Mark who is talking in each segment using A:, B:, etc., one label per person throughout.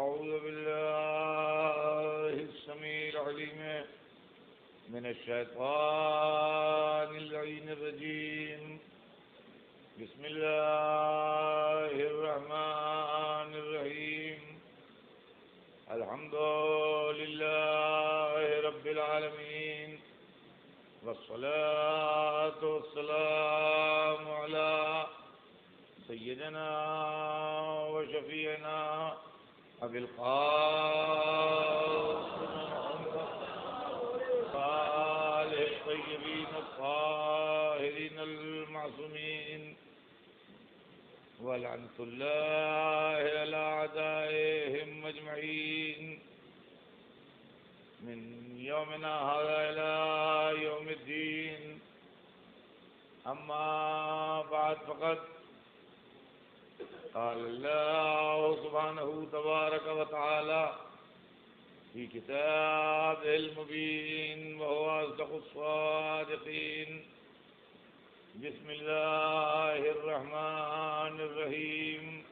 A: أعوذ بالله السميع العليم من الشيطان اللعين الرجيم بسم الله الرحمن الرحيم الحمد لله رب العالمين والصلاة والسلام على سيدنا وشفيعنا أبي القاسم محمد وآله الطيبين الطاهرين المعصومين ولعنة الله على أعدائهم أجمعين من يومنا هذا إلى يوم الدين. أما بعد فقد قال الله سبحانه تبارك وتعالى في كتابه المبين وهو أصدق الصادقين. بسم الله الرحمن الرحيم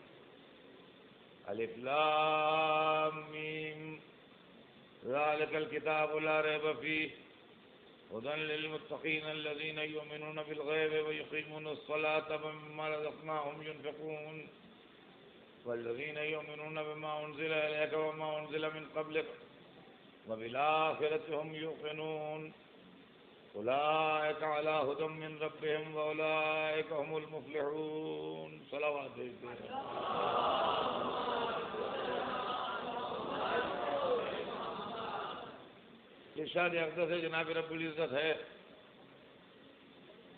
A: الف لام ميم ذلك الكتاب لا ريب فيه هدى للمتقين الذين يؤمنون بالغيب ويقيمون الصلاة ومما رزقناهم ينفقون والذين يؤمنون بما أنزل إليك وما أنزل من قبلك وبالآخرة هم يوقنون أولئك على هدى من ربهم وأولئك هم المفلحون. صلوات ارشاد اقدس جناب رب العزت ہے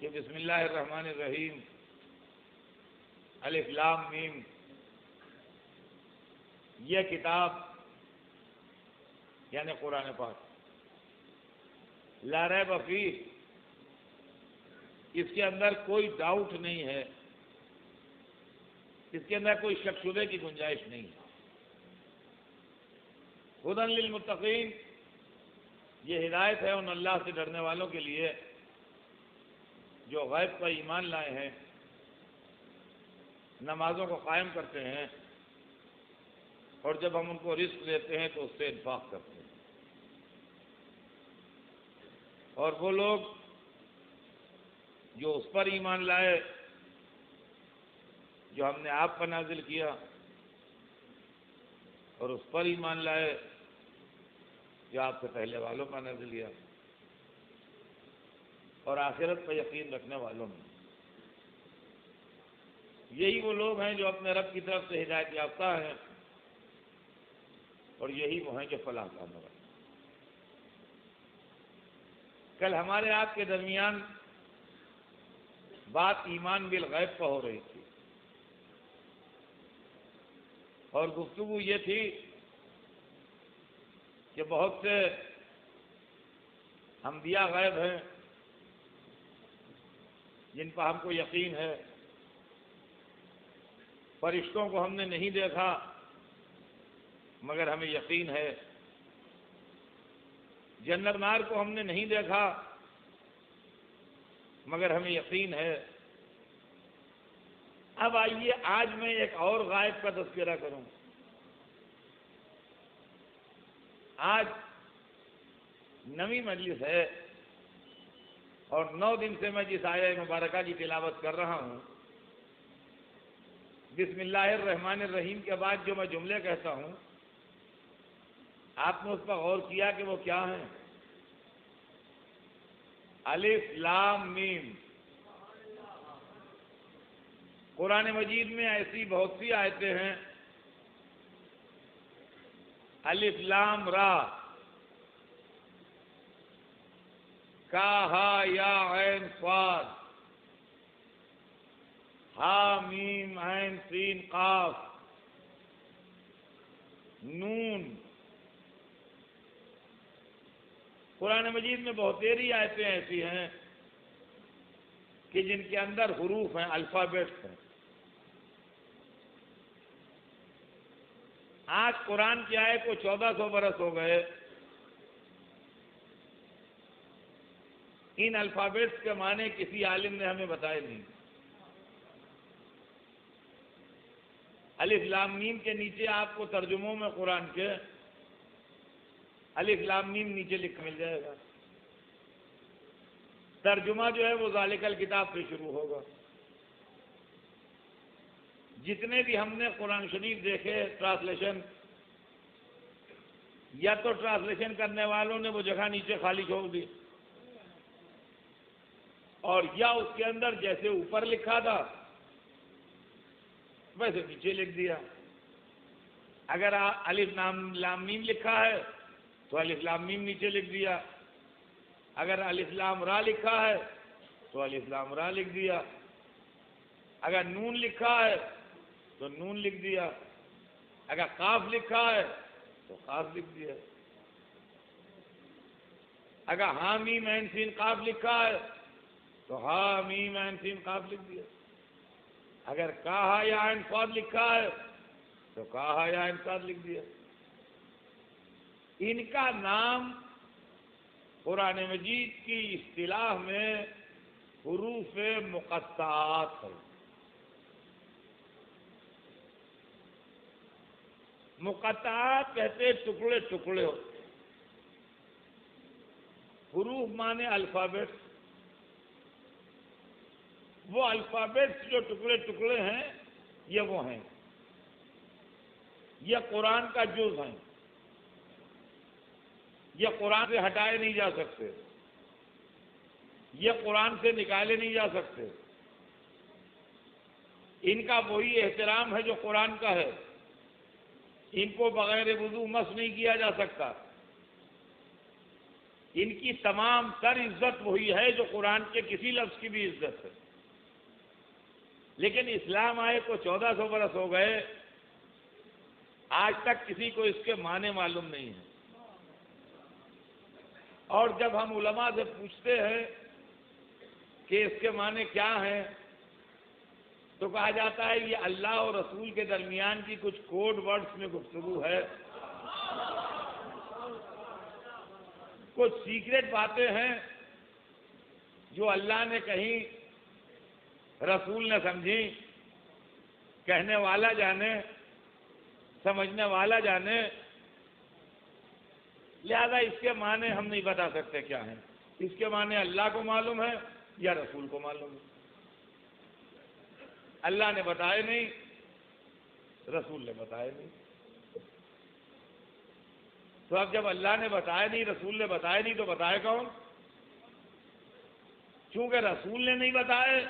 A: کہ بسم اللہ الرحمن الرحیم الف لام میم یہ کتاب یعنی قرآن پاک لا ریب فیہ اس کے اندر کوئی ڈاؤٹ نہیں ہے، اس کے اندر کوئی شک شبے کی گنجائش نہیں ہے. ہدی للمتقین یہ ہدایت ہے ان اللہ سے ڈرنے والوں کے لیے جو غیب پر ایمان لائے ہیں، نمازوں کو قائم کرتے ہیں اور جب ہم ان کو رزق دیتے ہیں تو اس سے انفاق کرتے ہیں. اور وہ لوگ جو اس پر ایمان لائے جو ہم نے آپ پر نازل کیا اور اس پر ایمان لائے جو آپ سے پہلے والوں پر نازل کیا اور آخرت پر یقین رکھنے والوں میں، یہی وہ لوگ ہیں جو اپنے رب کی طرف سے ہدایت یافتہ ہیں اور یہی وہ ہیں جو فلاح پانے والے. کل ہمارے آپ کے درمیان بات ایمان بالغیب پر ہو رہی تھی اور گفتگو یہ تھی کہ بہت سے انبیاء غیب ہیں جن پر ہم کو یقین ہے، فرشتوں کو ہم نے نہیں دیکھا مگر ہمیں یقین ہے، جنت نار کو ہم نے نہیں دیکھا مگر ہمیں یقین ہے. اب آئیے آج میں ایک اور غائب کا تذکرہ کروں. آج نویں مجلس ہے اور 9 دن سے میں جس آیہ مبارکہ کی تلاوت کر رہا ہوں، بسم اللہ الرحمن الرحیم کے بعد جو میں جملے کہتا ہوں، آپ نے اس پر غور کیا کہ وہ کیا ہیں؟ الف لام میم. قرآن مجید میں ایسی بہت سی آیتیں ہیں، الف لام را، کا ہا یا عین صاد، ہا میم عین سین قاف، نون. قرآن مجید میں بہت ساری آیتیں ایسی ہیں کہ جن کے اندر حروف ہیں، الفابیٹس ہیں. آج قرآن کی آئے کو 1400 برس ہو گئے، ان الفابیٹس کے معنی کسی عالم نے ہمیں بتائے نہیں. الف لام میم کے نیچے آپ کو ترجموں میں قرآن کے الف لام میم نیچے لکھ مل جائے گا. ترجمہ جو ہے وہ ذالک الکتاب سے شروع ہوگا. جتنے بھی ہم نے قرآن شریف دیکھے ٹرانسلیشن، یا تو ٹرانسلیشن کرنے والوں نے وہ جگہ نیچے خالی چھوڑ دی، اور یا اس کے اندر جیسے اوپر لکھا تھا ویسے نیچے لکھ دیا. اگر الف لام میم لکھا ہے تو الف لام میم نیچے لکھ دیا. اگر الف لام را لکھا ہے تو الف لام را لکھ دیا. اگر نون لکھا ہے تو نون لکھ دیا. اگر قاف لکھا ہے تو قاف لکھ دیا. اگر ہا میم عین سین قاف لکھا ہے تو ہا میم عین سین قاف لکھ دیا. اگر کاہا یا عین صاد لکھا ہے تو کاہا یا عین صاد لکھ دیا. ان کا نام قرآن مجید کی اصطلاح میں حروف مقطعات ہے. مقطعات کہتے ٹکڑے ٹکڑے ہوتے. حروف مانے الفابیٹس. وہ الفابیٹس جو ٹکڑے ٹکڑے ہیں یہ وہ ہیں، یہ قرآن کا جز ہیں. یہ قرآن سے ہٹائے نہیں جا سکتے، یہ قرآن سے نکالے نہیں جا سکتے. ان کا وہی احترام ہے جو قرآن کا ہے. ان کو بغیر وضو مس نہیں کیا جا سکتا. ان کی تمام تر عزت وہی ہے جو قرآن کے کسی لفظ کی بھی عزت ہے. لیکن اسلام آئے کو 1400 برس ہو گئے، آج تک کسی کو اس کے معنی معلوم نہیں ہے. اور جب ہم علماء سے پوچھتے ہیں کہ اس کے معنی کیا ہیں تو کہا جاتا ہے یہ اللہ اور رسول کے درمیان کی کچھ کوڈ ورڈز میں گفتگو ہے، کچھ سیکریٹ باتیں ہیں جو اللہ نے کہیں، رسول نے سمجھی، کہنے والا جانے، سمجھنے والا جانے. لہذا اس کے معنی ہم نہیں بتا سکتے کیا ہیں. اس کے معنی اللہ کو معلوم ہے یا رسول کو معلوم ہے. اللہ نے بتائے نہیں، رسول نے بتائے نہیں. تو اب جب اللہ نے بتایا نہیں، رسول نے بتایا نہیں، تو بتائے کون؟ چونکہ رسول نے نہیں بتائے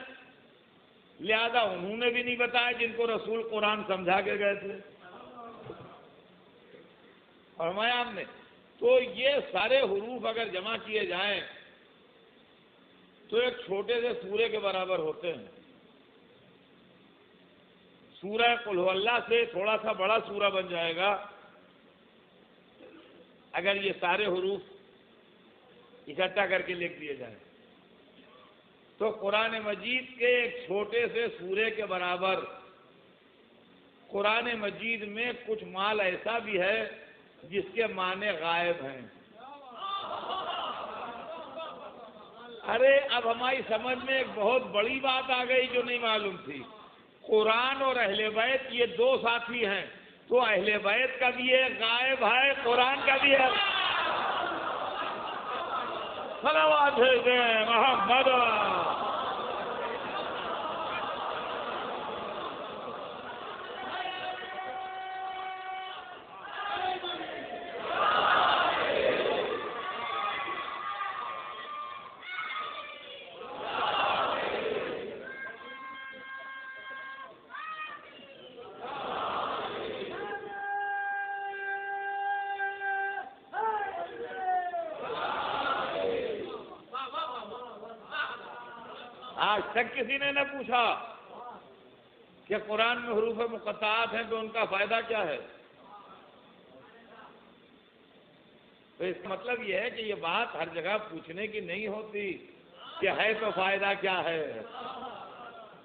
A: لہذا انہوں نے بھی نہیں بتایا جن کو رسول قرآن سمجھا کے گئے تھے. فرمایا ہم نے تو یہ سارے حروف اگر جمع کیے جائیں تو ایک چھوٹے سے سورے کے برابر ہوتے ہیں. سورہ قل ہو اللہ سے تھوڑا سا بڑا سورہ بن جائے گا اگر یہ سارے حروف اکٹھا کر کے لکھ دیے جائیں. تو قرآن مجید کے ایک چھوٹے سے سورے کے برابر قرآن مجید میں کچھ مال ایسا بھی ہے جس کے معنی غائب ہیں. ارے اب ہماری سمجھ میں ایک بہت بڑی بات آ گئی جو نہیں معلوم تھی. قرآن اور اہل بیت یہ دو ساتھی ہیں، تو اہل بیت کا بھی ایک غائب ہے، قرآن کا بھی ہے. صلوات ہے محمد. آج تک کسی نے نہ پوچھا کہ قرآن میں حروف مقطعات ہیں تو ان کا فائدہ کیا ہے. تو اس کا مطلب یہ ہے کہ یہ بات ہر جگہ پوچھنے کی نہیں ہوتی کہ ہے تو فائدہ کیا ہے.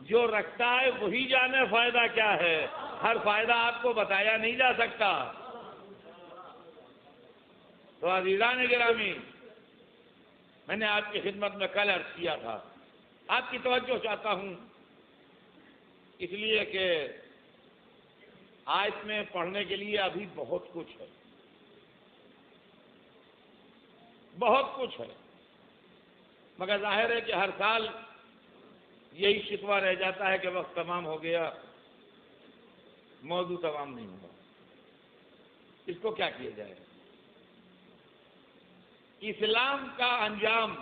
A: جو رکھتا ہے وہی جانے فائدہ کیا ہے. ہر فائدہ آپ کو بتایا نہیں جا سکتا. تو عزیزان گرامی، میں نے آپ کی خدمت میں کل عرض کیا تھا، آپ کی توجہ چاہتا ہوں اس لیے کہ آیت میں پڑھنے کے لیے ابھی بہت کچھ ہے، بہت کچھ ہے، مگر ظاہر ہے کہ ہر سال یہی شکوہ رہ جاتا ہے کہ وقت تمام ہو گیا، موضوع تمام نہیں ہوا۔ اس کو کیا کیا جائے؟ اسلام کا انجام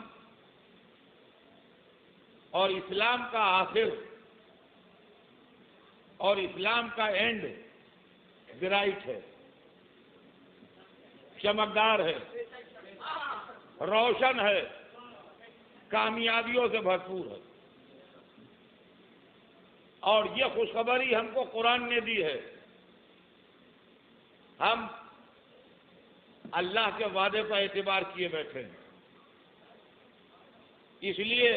A: اور اسلام کا آخر اور اسلام کا اینڈ برائٹ ہے، چمکدار ہے، روشن ہے، کامیابیوں سے بھرپور ہے، اور یہ خوشخبری ہم کو قرآن نے دی ہے۔ ہم اللہ کے وعدے پر اعتبار کیے بیٹھے ہیں، اس لیے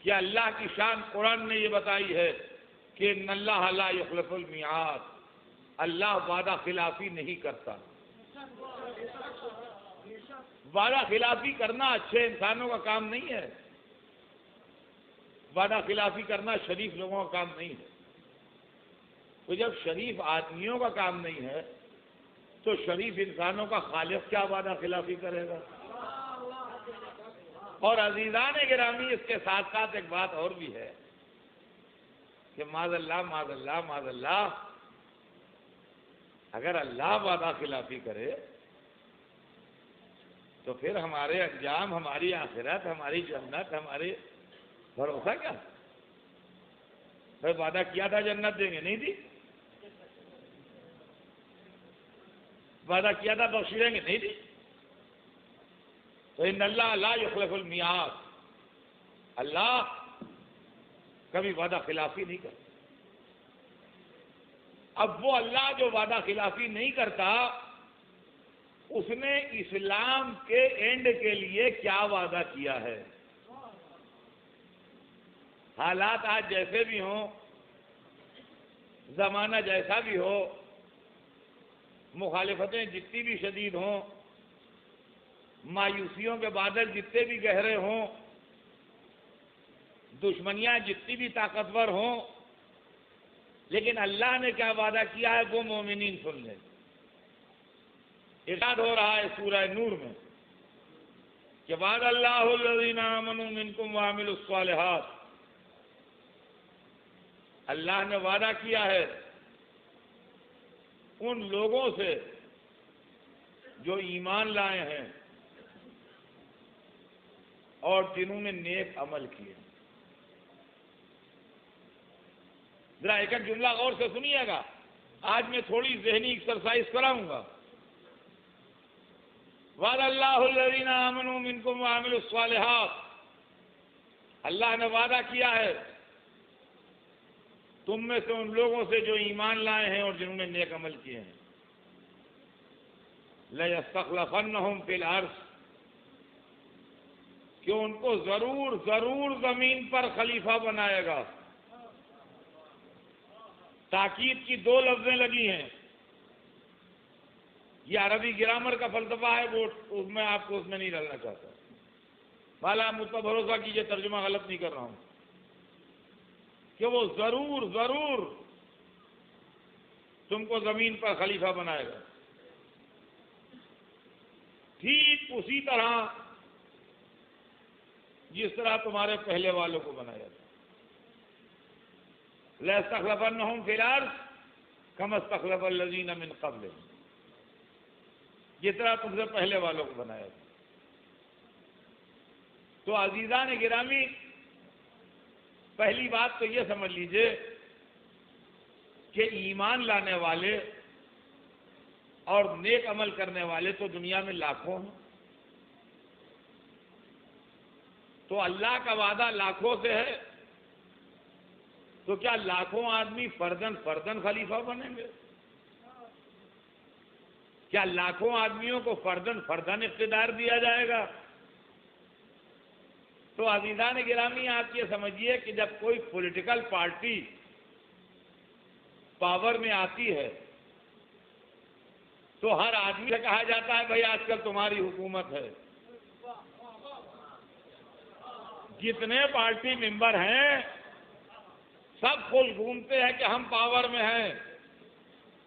A: کہ اللہ کی شان قرآن نے یہ بتائی ہے کہ ان اللہ لا یخلف المیعاد، اللہ وعدہ خلافی نہیں کرتا۔ وعدہ خلافی کرنا اچھے انسانوں کا کام نہیں ہے، وعدہ خلافی کرنا شریف لوگوں کا کام نہیں ہے۔ تو جب شریف آدمیوں کا کام نہیں ہے تو شریف انسانوں کا خالق کیا وعدہ خلافی کرے گا؟ اور عزیزان گرامی، اس کے ساتھ ساتھ ایک بات اور بھی ہے کہ معاذ اللہ معاذ اللہ معاذ اللہ، اگر اللہ وعدہ خلافی کرے تو پھر ہمارے انجام، ہماری آخرت، ہماری جنت، ہمارے بھروسہ کیا؟ بھائی وعدہ کیا تھا جنت دیں گے، نہیں دی؟ وعدہ کیا تھا بخش دیں گے، نہیں دی؟ تو ان اللہ لا یخلف المیعاد، اللہ کبھی وعدہ خلافی نہیں کرتا۔ اب وہ اللہ جو وعدہ خلافی نہیں کرتا، اس نے اسلام کے اینڈ کے لیے کیا وعدہ کیا ہے؟ حالات آج جیسے بھی ہوں، زمانہ جیسا بھی ہو، مخالفتیں جتنی بھی شدید ہوں، مایوسیوں کے بادل جتنے بھی گہرے ہوں، دشمنیاں جتنی بھی طاقتور ہوں، لیکن اللہ نے کیا وعدہ کیا ہے وہ مومنین سن لیں۔ ارشاد ہو رہا ہے سورہ نور میں کہ وعد اللہ الذین آمنوا منکم وعملوا الصالحات، اللہ نے وعدہ کیا ہے ان لوگوں سے جو ایمان لائے ہیں اور جنہوں نے نیک عمل کیے۔ ذرا ایک ایک جملہ غور سے سنیے گا، آج میں تھوڑی ذہنی ایکسرسائز کراؤں گا۔ وعد اللہ الذین آمنوا منکم وعملوا الصالحات، اللہ نے وعدہ کیا ہے تم میں سے ان لوگوں سے جو ایمان لائے ہیں اور جنہوں نے نیک عمل کیے ہیں۔ لَيَسْتَخْلَفَنَّهُمْ فِي الْأَرْضِ، کہ ان کو ضرور ضرور زمین پر خلیفہ بنائے گا۔ تاکید کی دو لفظیں لگی ہیں، یہ عربی گرامر کا فلسفہ ہے، وہ میں آپ کو اس میں نہیں ڈالنا چاہتا۔ بالا مجھ پر بھروسہ کیجئے، ترجمہ غلط نہیں کر رہا ہوں، کہ وہ ضرور ضرور تم کو زمین پر خلیفہ بنائے گا۔ ٹھیک اسی طرح جس طرح تمہارے پہلے والوں کو بنایا تھا۔ لَيَسْتَخْلَفَنَّهُمْ فِي الْأَرْضِ كَمَا اسْتَخْلَفَ الَّذِينَ مِنْ قَبْلِهِمْ، جس طرح تم سے پہلے والوں کو بنایا تھا۔ تو عزیزان گرامی، پہلی بات تو یہ سمجھ لیجئے کہ ایمان لانے والے اور نیک عمل کرنے والے تو دنیا میں لاکھوں ہیں، تو اللہ کا وعدہ لاکھوں سے ہے، تو کیا لاکھوں آدمی فردن فردن خلیفہ بنیں گے؟ کیا لاکھوں آدمیوں کو فردن فردن اقتدار دیا جائے گا؟ تو عزیزان گرامی، آپ یہ سمجھیے کہ جب کوئی پولیٹیکل پارٹی پاور میں آتی ہے تو ہر آدمی سے کہا جاتا ہے بھائی آج کل تمہاری حکومت ہے۔ جتنے پارٹی ممبر ہیں سب خوش گھومتے ہیں کہ ہم پاور میں ہیں،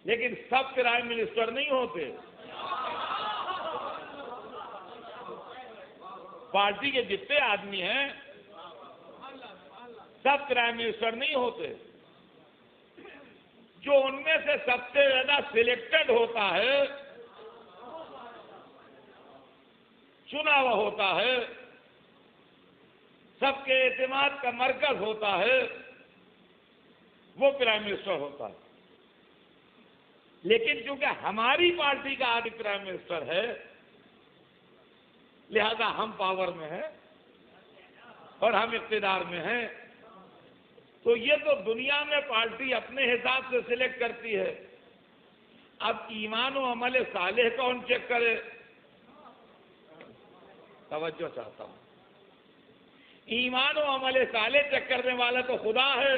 A: لیکن سب پرائم منسٹر نہیں ہوتے، پارٹی کے جتنے آدمی ہیں سب پرائم منسٹر نہیں ہوتے، جو ان میں سے سب سے زیادہ سلیکٹڈ ہوتا ہے، چنا ہوا ہوتا ہے، سب کے اعتماد کا مرکز ہوتا ہے، وہ پرائم منسٹر ہوتا ہے۔ لیکن چونکہ ہماری پارٹی کا آدمی پرائم منسٹر ہے، لہذا ہم پاور میں ہیں اور ہم اقتدار میں ہیں، تو یہ تو دنیا میں پارٹی اپنے حساب سے سلیکٹ کرتی ہے۔ اب ایمان و عمل صالح کون چیک کرے؟ توجہ چاہتا ہوں، ایمان و عمل صالح چیک کرنے والا تو خدا ہے،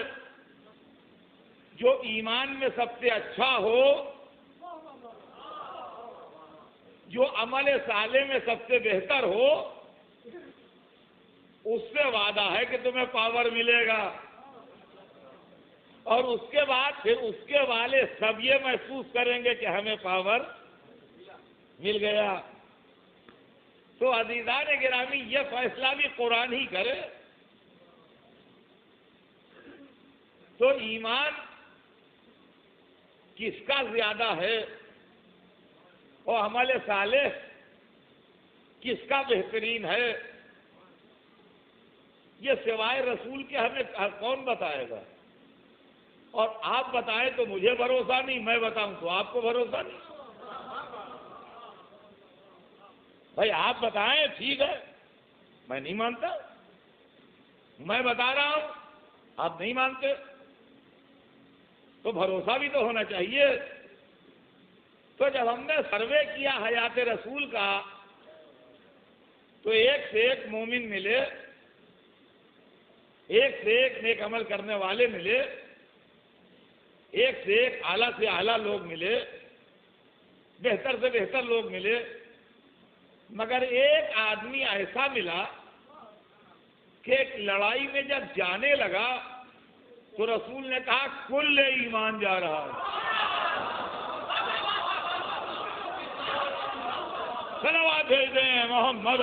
A: جو ایمان میں سب سے اچھا ہو، جو عمل صالح میں سب سے بہتر ہو، اس سے وعدہ ہے کہ تمہیں پاور ملے گا، اور اس کے بعد پھر اس کے والے سب یہ محسوس کریں گے کہ ہمیں پاور مل گیا۔ تو عزیزان گرامی، یہ فیصلہ بھی قرآن ہی کرے۔ تو ایمان کس کا زیادہ ہے اور عمل صالح کس کا بہترین ہے، یہ سوائے رسول کے ہمیں کون بتائے گا؟ اور آپ بتائیں تو مجھے بھروسہ نہیں، میں بتاؤں تو آپ کو بھروسہ نہیں۔ بھائی آپ بتائیں ٹھیک ہے، میں نہیں مانتا، میں بتا رہا ہوں آپ نہیں مانتے، تو بھروسہ بھی تو ہونا چاہیے۔ تو جب ہم نے سروے کیا حیات رسول کا، تو ایک سے ایک مومن ملے، ایک سے ایک نیک عمل کرنے والے ملے، ایک سے ایک اعلیٰ سے اعلیٰ لوگ ملے، بہتر سے بہتر لوگ ملے، مگر ایک آدمی ایسا ملا کہ ایک لڑائی میں جب جانے لگا تو رسول نے کہا کل ایمان جا رہا ہے۔ صلوات بھیج دیں محمد۔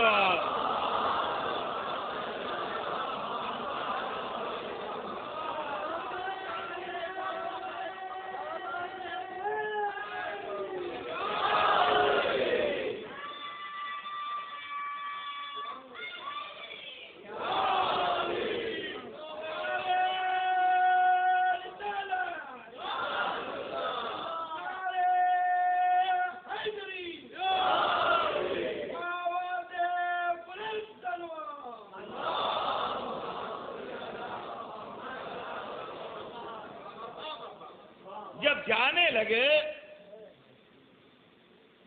A: جب جانے لگے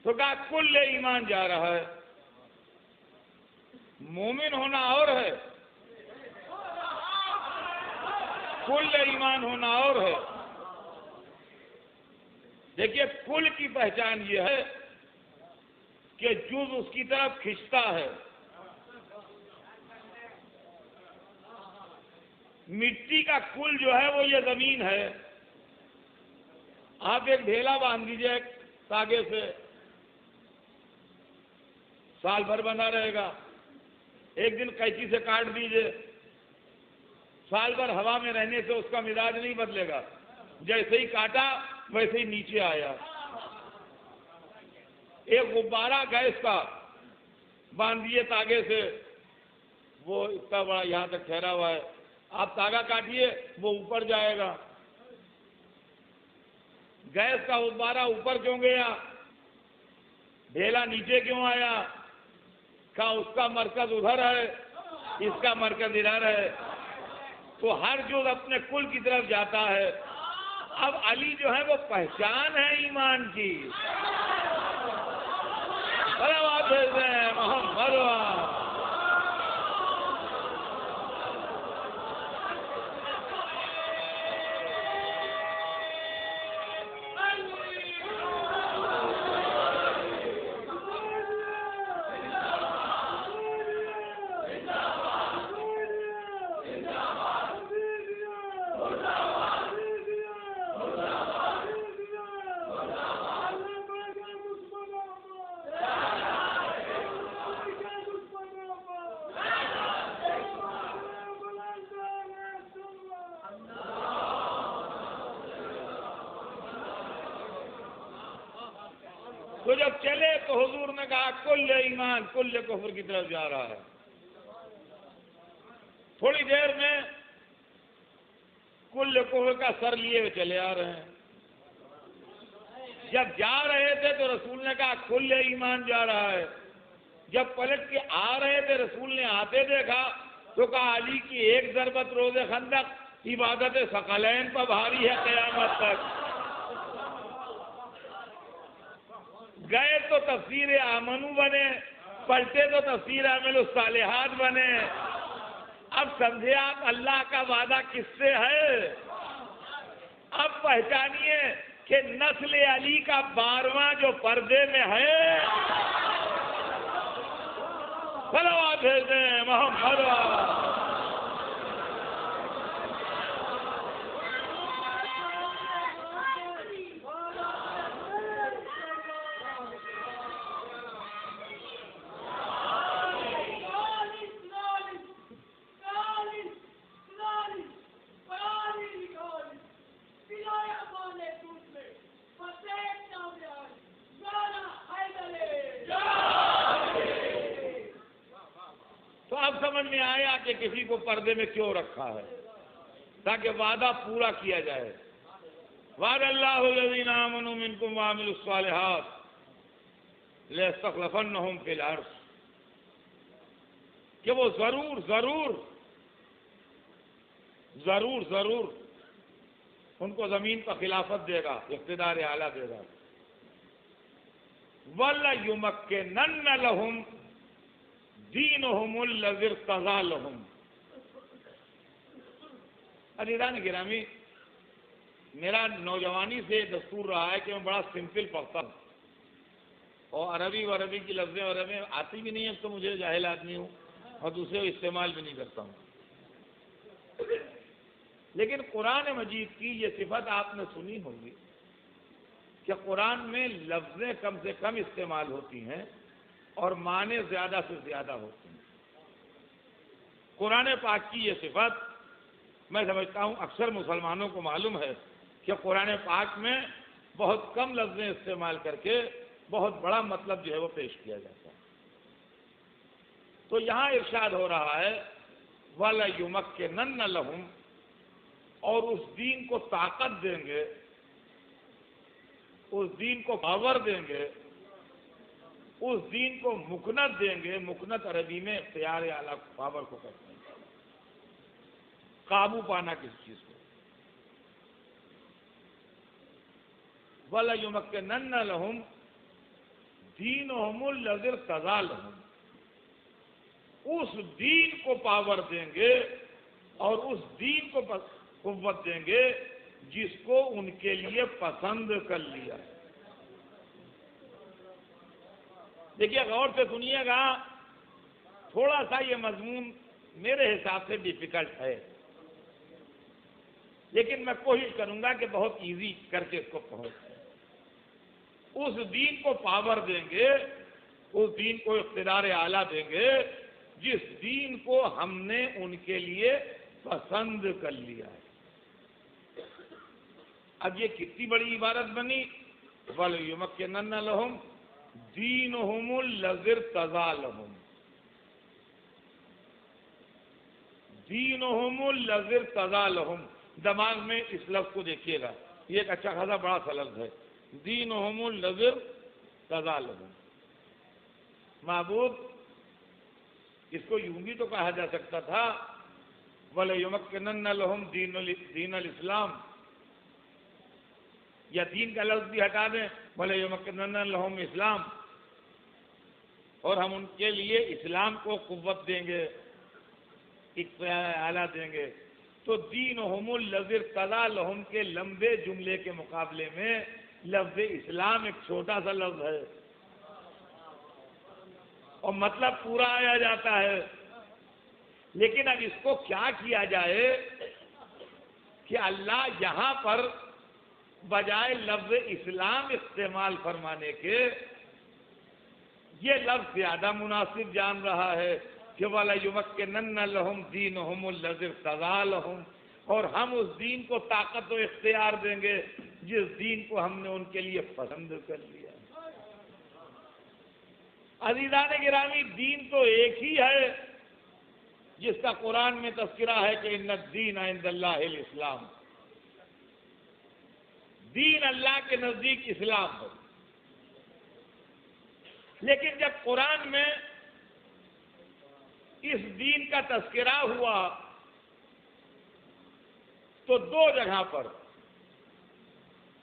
A: تو کہا کل ایمان جا رہا ہے۔ مومن ہونا اور ہے، کل ایمان ہونا اور ہے۔ دیکھیے کل کی پہچان یہ ہے کہ جز اس کی طرف کھنچتا ہے۔ مٹی کا کل جو ہے وہ یہ زمین ہے۔ آپ ایک ڈھیلا باندھ دیجئے تاگے سے، سال بھر بنا رہے گا۔ ایک دن قینچی سے کاٹ دیجئے، سال بھر ہوا میں رہنے سے اس کا مزاج نہیں بدلے گا، جیسے ہی کاٹا ویسے ہی نیچے آیا۔ ایک غبارہ گیس کا باندھ دیے تاگے سے، وہ اتنا بڑا یہاں تک ٹھہرا ہوا ہے، آپ تاگا کاٹیے وہ اوپر جائے گا۔ گیس کا غبارہ اوپر کیوں گیا، ڈھیلا نیچے کیوں آیا؟ کہا اس کا مرکز ادھر ہے، اس کا مرکز ادھر ہے، تو ہر جز اپنے کل کی طرف جاتا ہے۔ اب علی جو ہے وہ پہچان ہے ایمان کی۔ صلوات بھیج دیں محمد۔ تو جب چلے تو حضور نے کہا کل ایمان کل کفر کی طرف جا رہا ہے. تھوڑی دیر میں کل کفر کا سر لیے ہوئے چلے آ رہے ہیں. جب جا رہے تھے تو رسول نے کہا کل ایمان جا رہا ہے. جب پلٹ کے آ رہے تھے رسول نے آتے دیکھا تو کہا علی کی ایک ضربت روز خندق عبادت ثقلین پر بھاری ہے قیامت تک. گئے تو تفسیر آمنو بنے, پلٹے تو تفسیر عمل الصالحات بنے. اب سمجھے آپ اللہ کا وعدہ کس سے ہے. اب پہچانیے کہ نسل علی کا 12واں جو پردے میں ہے صلوات بھیج دیں محمد. تو اب سمجھ میں آیا کہ کسی کو پردے میں کیوں رکھا ہے, تاکہ وعدہ پورا کیا جائے. وعد اللہ الذین آمنوا منکم وعملوا الصالحات لیستخلفنہم فی الارض, کہ وہ ضرور ضرور ضرور ضرور ان کو زمین پر خلافت دے گا, اقتدار اعلیٰ دے گا. وَلَيُمَكِّنَنَّ لَهُمْ دِينُهُمُ الَّذِي ارْتَضَىٰ لَهُمْ. عزیزان گرامی, میرا نوجوانی سے دستور رہا ہے کہ میں بڑا سمپل پڑھتا ہوں, اور عربی کی لفظیں عربی میں آتی بھی نہیں ہے تو مجھے جاہل آدمی ہوں, اور دوسرے کو استعمال بھی نہیں کرتا ہوں. لیکن قرآن مجید کی یہ صفت آپ نے سنی ہوگی کہ قرآن میں لفظیں کم سے کم استعمال ہوتی ہیں اور معنی زیادہ سے زیادہ ہوتے ہیں. قرآن پاک کی یہ صفت میں سمجھتا ہوں اکثر مسلمانوں کو معلوم ہے کہ قرآن پاک میں بہت کم لفظیں استعمال کر کے بہت بڑا مطلب جو ہے وہ پیش کیا جاتا ہے. تو یہاں ارشاد ہو رہا ہے وَلَيُمَكِّنَنَّ لَهُمْ, اور اس دین کو طاقت دیں گے, اس دین کو پاور دیں گے, اس دین کو مکنت دیں گے. مکنت عربی میں اختیار اعلیٰ پاور کو کہتے ہیں, قابو پانا کسی چیز کو. وَلَيُمَكِّنَنَّ لَهُمْ دِينُهُمُ الَّذِي ارْتَضَىٰ لَهُمْ, اس دین کو پاور دیں گے اور اس دین کو قوت دیں گے جس کو ان کے لیے پسند کر لیا. دیکھیے غور سے سنیے گا, تھوڑا سا یہ مضمون میرے حساب سے ڈیفیکلٹ ہے, لیکن میں کوشش کروں گا کہ بہت ایزی کر کے اس کو پہنچ. اس دین کو پاور دیں گے, اس دین کو اقتدار اعلیٰ دیں گے جس دین کو ہم نے ان کے لیے پسند کر لیا ہے. اب یہ کتنی بڑی عبارت بنی, وَلَيُمَكِّنَنَّ لَهُمْ دِينُهُمُ الَّذِي ارْتَضَىٰ لَهُمْ. دِينُهُمُ الَّذِي ارْتَضَىٰ لَهُمْ, دماغ میں اس لفظ کو دیکھیے گا, یہ ایک اچھا خاصا بڑا سا لفظ ہے. دِينُهُمُ الَّذِي ارْتَضَىٰ لَهُمْ. معبود, اس کو یوں بھی تو کہا جا سکتا تھا وَلَيُمَكِّنَنَّ لَهُمْ دِينَ الْإِسْلَامِ, یا دین کا لفظ بھی ہٹا دیں وَلَيُمَكِّنَنَّ لَهُمْ اسلام, اور ہم ان کے لیے اسلام کو قوت دیں گے, اقتدار اعلیٰ دیں گے. تو دِينُهُمُ الَّذِي ارْتَضَىٰ لَهُمْ کے لمبے جملے کے مقابلے میں لفظ اسلام ایک چھوٹا سا لفظ ہے اور مطلب پورا آیا جاتا ہے. لیکن اب اس کو کیا کیا جائے کہ اللہ یہاں پر بجائے لفظ اسلام استعمال فرمانے کے یہ لفظ زیادہ مناسب جان رہا ہے کہ وَلَيُمَكِّنَنَّ لَهُمْ دِينُهُمُ الَّذِي ارْتَضَىٰ لَهُمْ, اور ہم اس دین کو طاقت و اختیار دیں گے جس دین کو ہم نے ان کے لیے پسند کر لیا. عزیزان گرامی، دین تو ایک ہی ہے جس کا قرآن میں تذکرہ ہے کہ ان الدین عند اللہ الاسلام، دین اللہ کے نزدیک اسلام ہے۔ لیکن جب قرآن میں اس دین کا تذکرہ ہوا تو دو جگہ پر،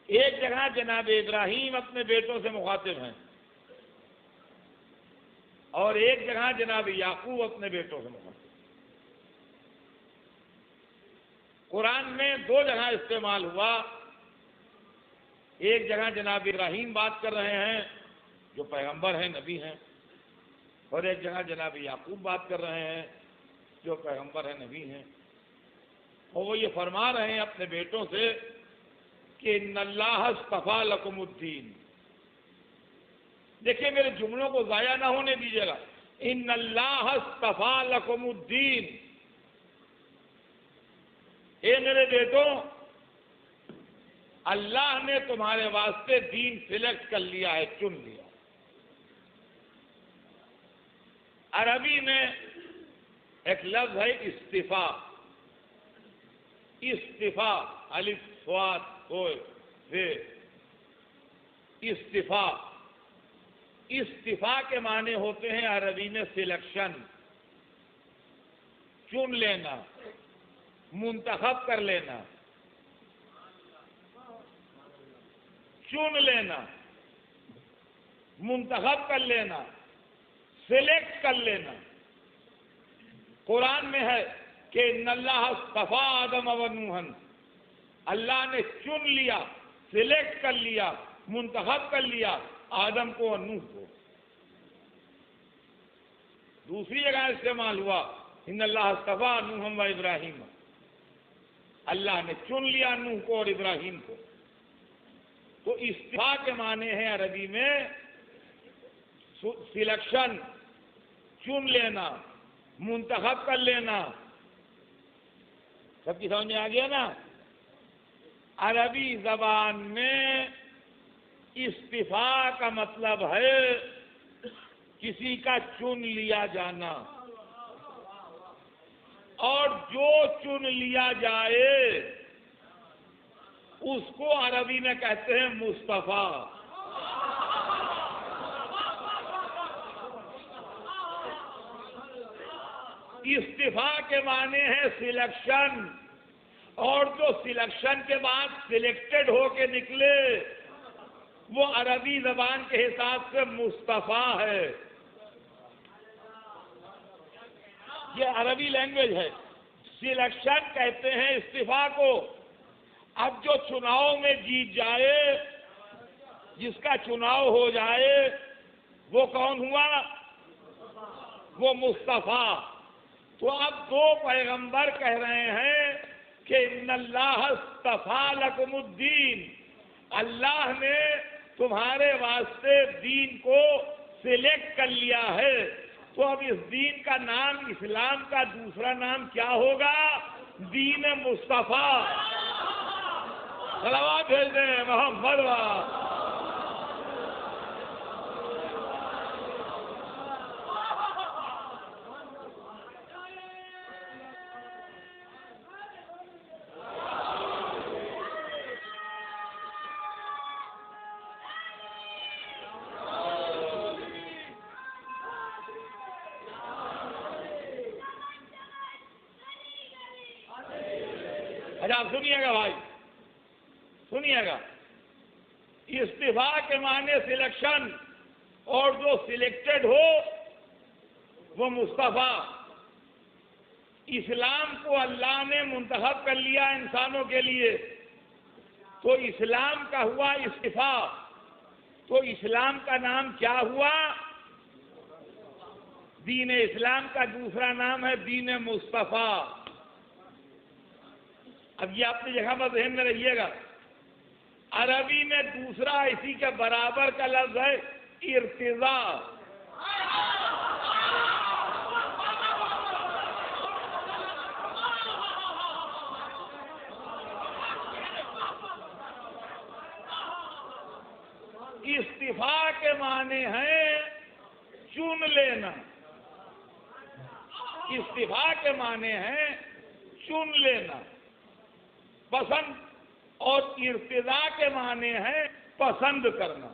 A: ایک جگہ جناب ابراہیم اپنے بیٹوں سے مخاطب ہیں اور ایک جگہ جناب یعقوب اپنے بیٹوں سے مخاطب۔ قرآن میں دو جگہ استعمال ہوا، ایک جگہ جناب ابراہیم بات کر رہے ہیں جو پیغمبر ہیں، نبی ہیں، اور ایک جگہ جناب یعقوب بات کر رہے ہیں جو پیغمبر ہیں، نبی ہیں، اور وہ یہ فرما رہے ہیں اپنے بیٹوں سے کہ ان اللہ اصطفیٰ لکم الدین۔ دیکھیے میرے جملوں کو ضائع نہ ہونے دیجیے گا، ان اللہ اصطفیٰ لکم الدین، اے میرے بیٹوں اللہ نے تمہارے واسطے دین سلیکٹ کر لیا ہے، چن لیا۔ عربی میں ایک لفظ ہے استفاء، استفاء، الف صاد سے استفاء، استفاء کے معنی ہوتے ہیں عربی میں سلیکشن، چن لینا، منتخب کر لینا، چن لینا، منتخب کر لینا، سلیکٹ کر لینا۔ قرآن میں ہے کہ ان اللہ اصطفیٰ آدم و نوحً، اللہ نے چن لیا، سلیکٹ کر لیا، منتخب کر لیا آدم کو اور نوح کو۔ دوسری جگہ استعمال ہوا ان اللہ اصطفیٰ نوحًا و ابراہیم، اللہ نے چن لیا نوح کو اور ابراہیم کو۔ تو استفاء کے معنی ہے عربی میں سلیکشن، چن لینا، منتخب کر لینا۔ سب کی سمجھ میں آ گیا نا؟ عربی زبان میں استفاء کا مطلب ہے کسی کا چن لیا جانا، اور جو چن لیا جائے اس کو عربی میں کہتے ہیں مصطفیٰ۔ استفاء کے معنی ہے سلیکشن، اور جو سلیکشن کے بعد سلیکٹڈ ہو کے نکلے وہ عربی زبان کے حساب سے مصطفیٰ ہے۔ یہ عربی لینگویج ہے، سلیکشن کہتے ہیں استفاء کو۔ اب جو چناؤ میں جیت جائے، جس کا چناؤ ہو جائے، وہ کون ہوا؟ وہ مصطفیٰ۔ تو اب دو پیغمبر کہہ رہے ہیں کہ ان اللہ اصطفیٰ لکم الدین، اللہ نے تمہارے واسطے دین کو سلیکٹ کر لیا ہے۔ تو اب اس دین کا نام، اسلام کا دوسرا نام کیا ہوگا؟ دین مصطفیٰ۔ صلوات بھیج دیں محمد والا۔ اچھا آپ سنیے گا بھائی، سنیے گا، استفاء کے معنی سلیکشن، اور جو سلیکٹڈ ہو وہ مصطفیٰ۔ اسلام کو اللہ نے منتخب کر لیا انسانوں کے لیے، تو اسلام کا ہوا استفاء۔ تو اسلام کا نام کیا ہوا؟ دین اسلام کا دوسرا نام ہے دین مصطفیٰ۔ اب یہ اپنی جگہ پر ذہن میں رہیے گا، عربی میں دوسرا اسی کے برابر کا لفظ ہے ارتضاء۔ استفاء کے معنی ہیں چن لینا. اصطفا کے معنی ہیں چن لینا پسند, اور ارتضاء کے معنی ہیں پسند کرنا.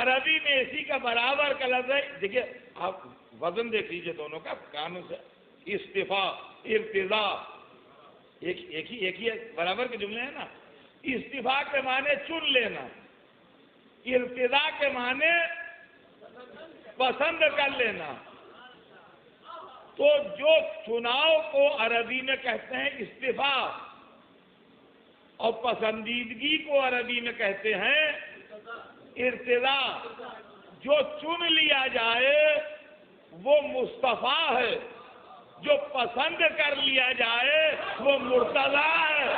A: عربی میں اسی کا برابر کا لفظ ہے. دیکھیے آپ وزن دیکھ لیجیے دونوں کا کانوں سے. اصطفا ارتضاء ایک ہی برابر کے جملے ہیں نا. اصطفا کے معنی چن لینا, ارتضاء کے معنی پسند کر لینا. تو جو چناؤ کو عربی میں کہتے ہیں اصطفا, اور پسندیدگی کو عربی میں کہتے ہیں ارتضاء. جو چن لیا جائے وہ مصطفیٰ ہے, جو پسند کر لیا جائے وہ مرتضیٰ ہے.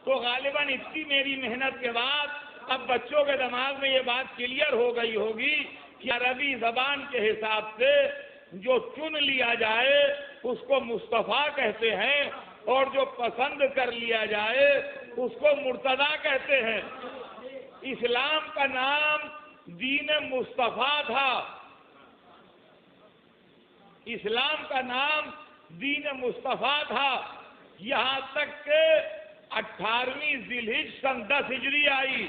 A: تو غالباً اتنی میری محنت کے بعد اب بچوں کے دماغ میں یہ بات کلیئر ہو گئی ہوگی کہ عربی زبان کے حساب سے جو چن لیا جائے اس کو مصطفیٰ کہتے ہیں, اور جو پسند کر لیا جائے اس کو مرتضیٰ کہتے ہیں. اسلام کا نام دین مصطفیٰ تھا. اسلام کا نام دین مصطفیٰ تھا, یہاں تک کہ 18ویں ذی الحجہ سن 10 ہجری آئی.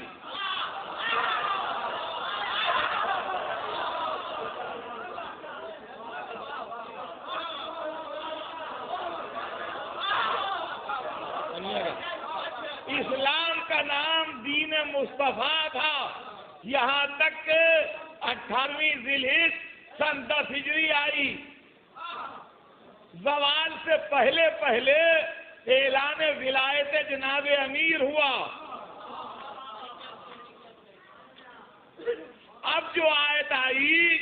A: اسلام کا نام دین مصطفیٰ تھا, یہاں تک کہ 18ویں ذی الحجہ سن 10 ہجری آئی. زوال سے پہلے پہلے اعلان ولایت جناب امیر ہوا. اب جو آیت آئی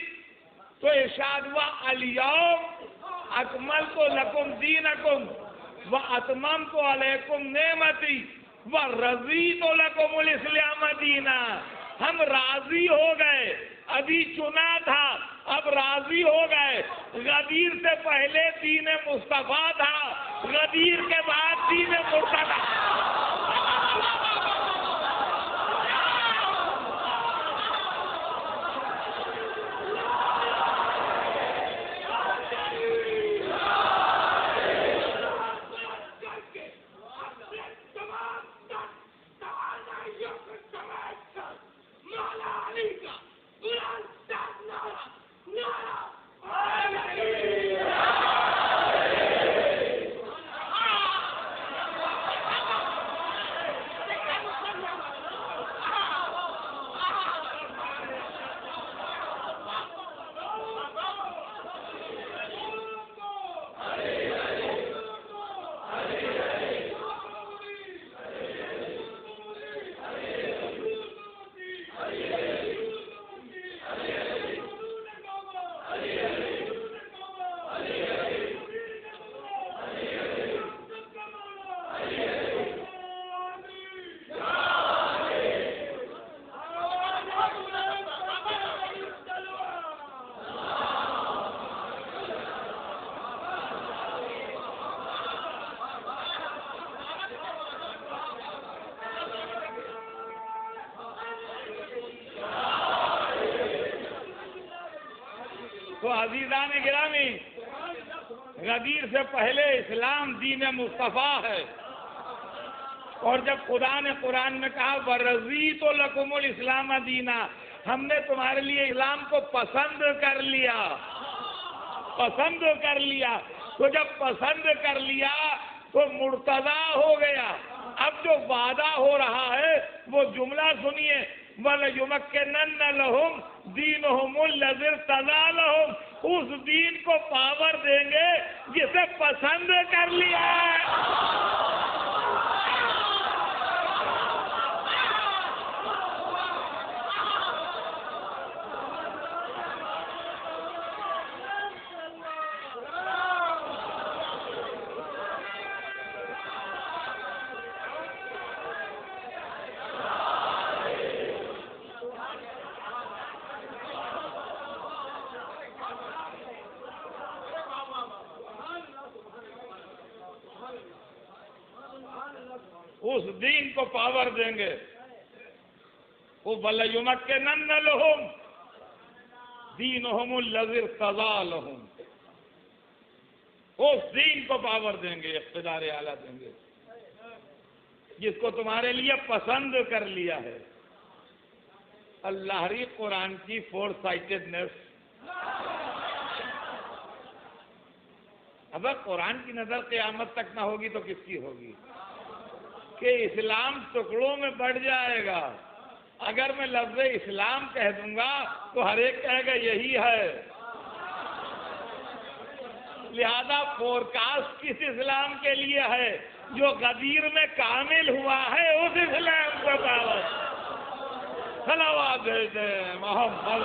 A: تو ارشاد ہوا الیوم اکملت لکم دینکم واتممت علیکم نعمتی ورضیت لکم الاسلام دینا. ہم راضی ہو گئے, ابھی چنا تھا اب راضی ہو گئے. غدیر سے پہلے دین مصطفیٰ تھا, غدیر کے بعد دین مرتضیٰ. تو عزیزان گرامی, غدیر سے پہلے اسلام دین مصطفیٰ ہے, اور جب خدا نے قرآن میں کہا وَرَضِيتُ لَكُمُ الْإِسْلَامَ دِينًا, ہم نے تمہارے لیے اسلام کو پسند کر لیا, پسند کر لیا. تو جب پسند کر لیا تو مرتضیٰ ہو گیا. اب جو وعدہ ہو رہا ہے وہ جملہ سنیے, وَلَيُمَكِّنَنَّ لَهُمْ دِينُهُمُ الَّذِي ارْتَضَىٰ لَهُمْ, اس دین کو پاور دیں گے جسے پسند کر لیا ہے. اس دین کو پاور دیں گے. وہ وَلَيُمَكِّنَنَّ لَهُمْ دِينُهُمُ الَّذِي ارْتَضَىٰ لَهُمْ. اس دین کو پاور دیں گے، اقتدار اعلیٰ دیں گے جس کو تمہارے لیے پسند کر لیا ہے. اللہ ری قرآن کی فور سائٹڈنیس. اب قرآن کی نظر قیامت تک نہ ہوگی تو کس کی ہوگی؟ کہ اسلام ٹکڑوں میں بڑھ جائے گا. اگر میں لفظ اسلام کہہ دوں گا تو ہر ایک کہے گا یہی ہے. لہذا فورکاسٹ کس اسلام کے لیے ہے؟ جو غدیر میں کامل ہوا ہے اس اسلام کو پاور. صلوات بھیجتے ہیں محمد.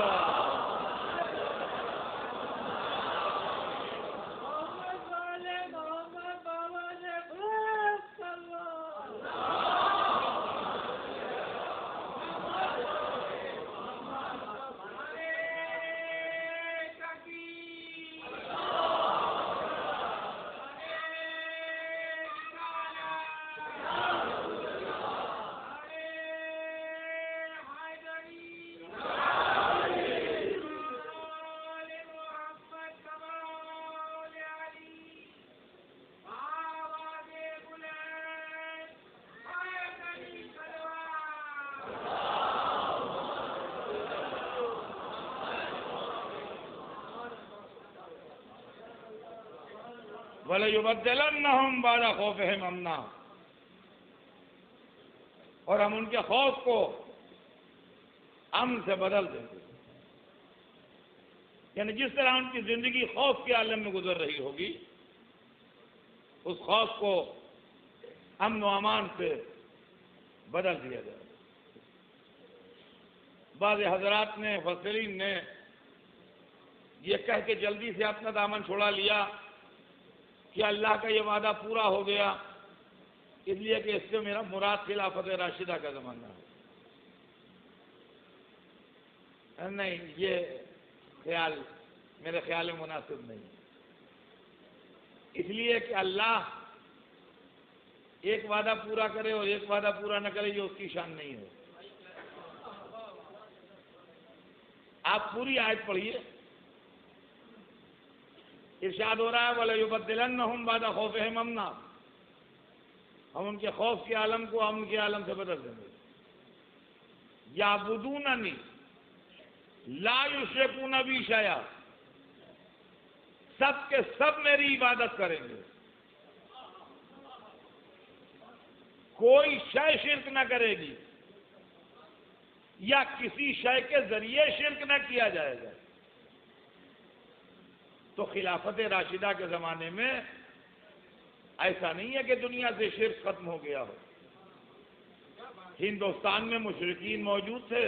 A: وَلَيُبَدِّلَنَّهُمْ بَعْدَ خَوْفِهِمْ أَمْنًا. اور ہم ان کے خوف کو امن سے بدل دیں گے. یعنی جس طرح ان کی زندگی خوف کے عالم میں گزر رہی ہوگی، اس خوف کو امن و امان سے بدل دیا جائے. بعض حضرات نے، مفسرین نے یہ کہہ کے جلدی سے اپنا دامن چھڑا لیا کہ اللہ کا یہ وعدہ پورا ہو گیا، اس لیے کہ اس سے میرا مراد خلافت راشدہ کا زمانہ ہے. نہیں، یہ خیال میرے خیال میں مناسب نہیں. اس لیے کہ اللہ ایک وعدہ پورا کرے اور ایک وعدہ پورا نہ کرے، یہ اس کی شان نہیں ہے. آپ پوری آیت پڑھیے. ارشاد ہو رہا ہے وَلَيُبَدِّلَنَّهُمْ بَعْدَ خَوْفِهِمْ أَمْنًا. ہم ان کے خوف کے عالم کو امن کے عالم سے بدل دیں گے. یعبدوننی لا یشرکون بی شیئا. سب کے سب میری عبادت کریں گے، کوئی شے شرک نہ کرے گی یا کسی شے کے ذریعے شرک نہ کیا جائے گا. تو خلافت راشدہ کے زمانے میں ایسا نہیں ہے کہ دنیا سے شرک ختم ہو گیا ہو. ہندوستان میں مشرکین موجود تھے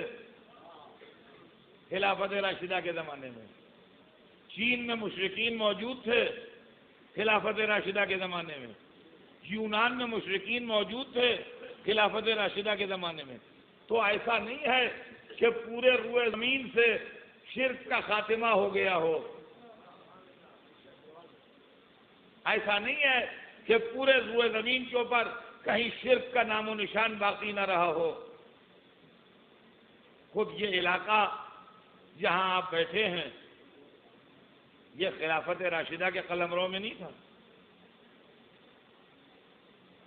A: خلافت راشدہ کے زمانے میں. چین میں مشرکین موجود تھے خلافت راشدہ کے زمانے میں. یونان میں مشرکین موجود تھے خلافت راشدہ کے زمانے میں. تو ایسا نہیں ہے کہ پورے روئے زمین سے شرک کا خاتمہ ہو گیا ہو. ایسا نہیں ہے کہ پورے روئے زمین کے اوپر کہیں شرک کا نام و نشان باقی نہ رہا ہو. خود یہ علاقہ جہاں آپ بیٹھے ہیں یہ خلافت راشدہ کے قلمرو میں نہیں تھا،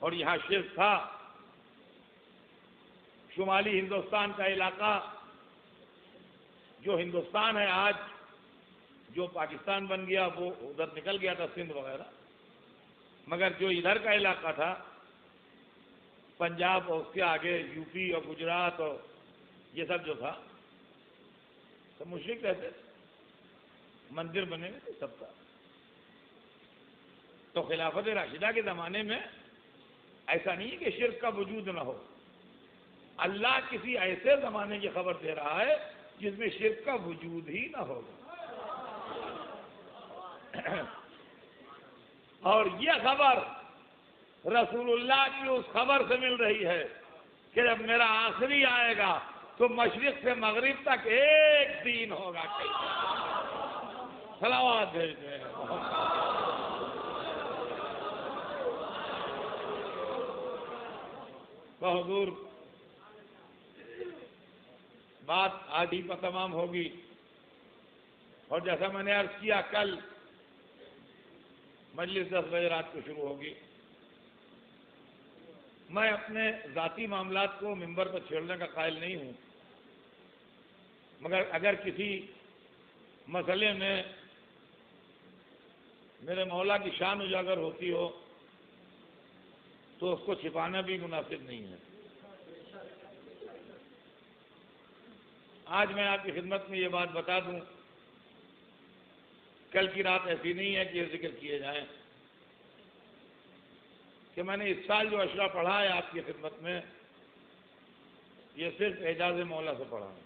A: اور یہاں شرک تھا. شمالی ہندوستان کا علاقہ جو ہندوستان ہے آج، جو پاکستان بن گیا وہ ادھر نکل گیا تھا سندھ وغیرہ، مگر جو ادھر کا علاقہ تھا پنجاب اور اس کے آگے یو پی اور گجرات اور یہ سب جو تھا تو مشرک رہتے تھے. مندر بنے گا سب کا. تو خلافت راشدہ کے زمانے میں ایسا نہیں ہے کہ شرک کا وجود نہ ہو. اللہ کسی ایسے زمانے کی خبر دے رہا ہے جس میں شرک کا وجود ہی نہ ہوگا. اور یہ خبر رسول اللہ کی اس خبر سے مل رہی ہے کہ جب میرا آخری آئے گا تو مشرق سے مغرب تک ایک دین ہوگا. صلوات بھیجتے ہیں. تو حضور بات آج ہی پر تمام ہوگی. اور جیسا میں نے عرض کیا کل مجلس 10 بجے رات کو شروع ہوگی. میں اپنے ذاتی معاملات کو ممبر پر چھیڑنے کا قائل نہیں ہوں، مگر اگر کسی مسئلے میں میرے مولا کی شان اجاگر ہوتی ہو تو اس کو چھپانا بھی مناسب نہیں ہے. آج میں آپ کی خدمت میں یہ بات بتا دوں، کل کی رات ایسی نہیں ہے کہ یہ ذکر کیے جائیں کہ میں نے اس سال جو اشرا پڑھا ہے آپ کی خدمت میں، یہ صرف اعجاز مولا سے پڑھا ہے.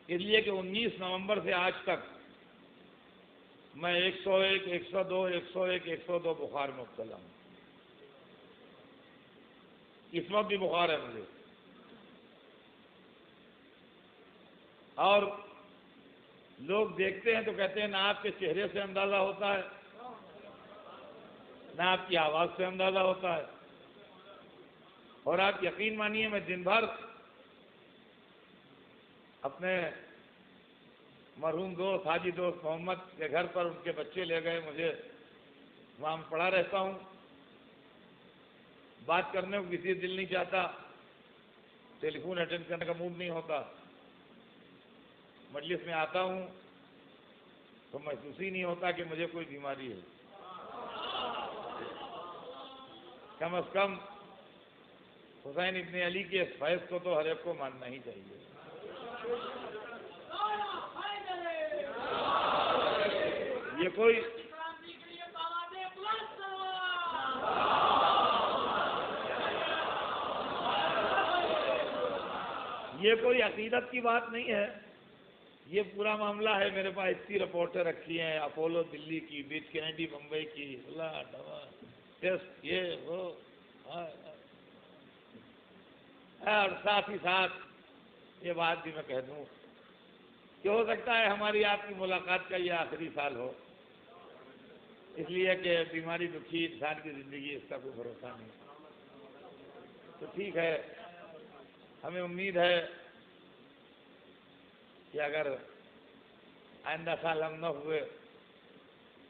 A: اس لیے کہ 19 نومبر سے آج تک میں 101, 102, 101, 102 بخار میں مبتلا ہوں. اس وقت بھی بخار ہے مجھے. اور لوگ دیکھتے ہیں تو کہتے ہیں نہ آپ کے چہرے سے اندازہ ہوتا ہے نہ آپ کی آواز سے اندازہ ہوتا ہے. اور آپ یقین مانیے میں دن بھر اپنے مرحوم دوست حاجی دوست محمد کے گھر پر، ان کے بچے لے گئے مجھے، وہاں پڑا رہتا ہوں. بات کرنے کو کسی دل نہیں چاہتا، ٹیلی فون اٹینڈ کرنے کا موڈ نہیں ہوتا. مجلس میں آتا ہوں تو محسوس ہی نہیں ہوتا کہ مجھے کوئی بیماری ہے. کم از کم حسین ابن علی کے اس فیض کو تو ہر ایک کو ماننا ہی چاہیے. یہ کوئی عقیدت کی بات نہیں ہے. یہ پورا معاملہ ہے. میرے پاس اتنی رپورٹیں رکھی ہیں، اپولو دلی کی، بیٹ کینیڈی بمبئی کی، اللہ دوا ٹیسٹ، یہ وہ. اور ساتھ ہی ساتھ یہ بات بھی میں کہہ دوں کہ ہو سکتا ہے ہماری آپ کی ملاقات کا یہ آخری سال ہو، اس لیے کہ بیماری دکھی انسان کی زندگی، اس کا کوئی بھروسہ نہیں. تو ٹھیک ہے، ہمیں امید ہے کہ اگر آئندہ سال ہم نہ ہوئے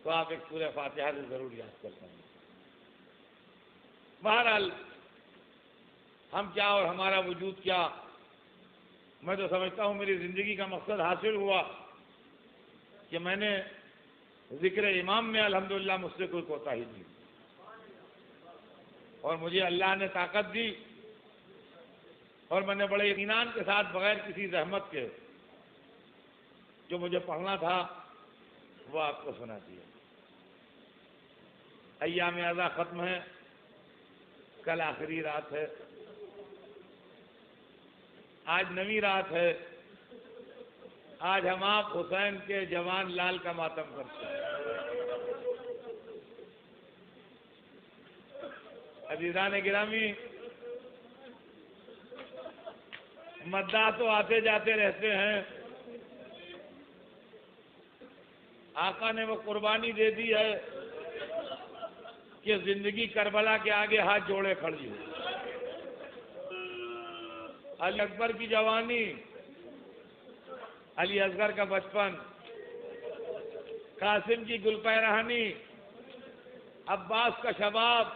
A: تو آپ ایک سورہ فاتحہ سے ضرور یاد کر پائیں گے. بہرحال ہم کیا اور ہمارا وجود کیا، میں تو سمجھتا ہوں میری زندگی کا مقصد حاصل ہوا کہ میں نے ذکر امام میں الحمدللہ مجھ سے کوئی کوتاہی نہیں، اور مجھے اللہ نے طاقت دی اور میں نے بڑے اطمینان کے ساتھ بغیر کسی زحمت کے جو مجھے پڑھنا تھا وہ آپ کو سنا دیا. ایام اعضا ختم ہے، کل آخری رات ہے، آج نویں رات ہے. آج ہم آپ حسین کے جوان لال کا ماتم کرتے ہیں. عزیزان گرامی، مداح تو آتے جاتے رہتے ہیں. آقا نے وہ قربانی دے دی ہے کہ زندگی کربلا کے آگے ہاتھ جوڑے کھڑی ہے. علی اکبر کی جوانی، علی اصغر کا بچپن، قاسم کی گل پہرانی، عباس کا شباب،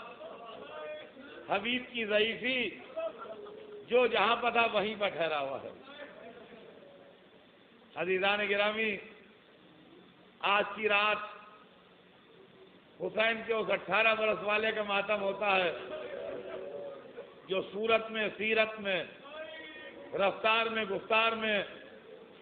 A: حبیب کی ضعیفی، جو جہاں پر تھا وہیں پر ٹھہرا ہوا ہے. عزیزان گرامی، آج کی رات حسین کے اس 18 برس والے کا ماتم ہوتا ہے جو صورت میں، سیرت میں، رفتار میں، گفتار میں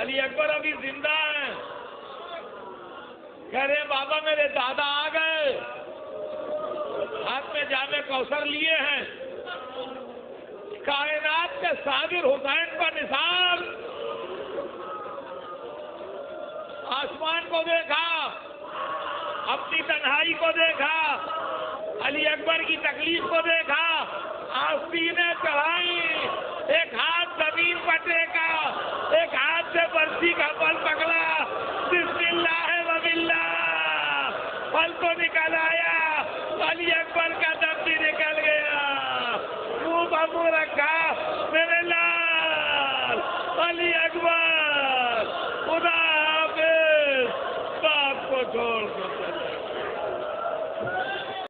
A: علی اکبر ابھی زندہ ہیں. کہہ رہے بابا میرے دادا آ گئے, ہاتھ میں جامِ کوثر لیے ہیں. کائنات کے صابر حسین کا نثار آسمان کو دیکھا, اپنی تنہائی کو دیکھا, علی اکبر کی تکلیف کو دیکھا, آستینیں چڑھائی, ایک ہاتھ زمین پر ٹیکا, ایک ہاتھ سے برسی کا پھل پکڑا, بسم اللہ و باللہ, پھل کو نکل آیا, علی اکبر کا دم بھی نکل گیا, منہ پر منہ رکھا, میرے لال علی اکبر, خدا حافظ, باپ کو چھوڑ کر.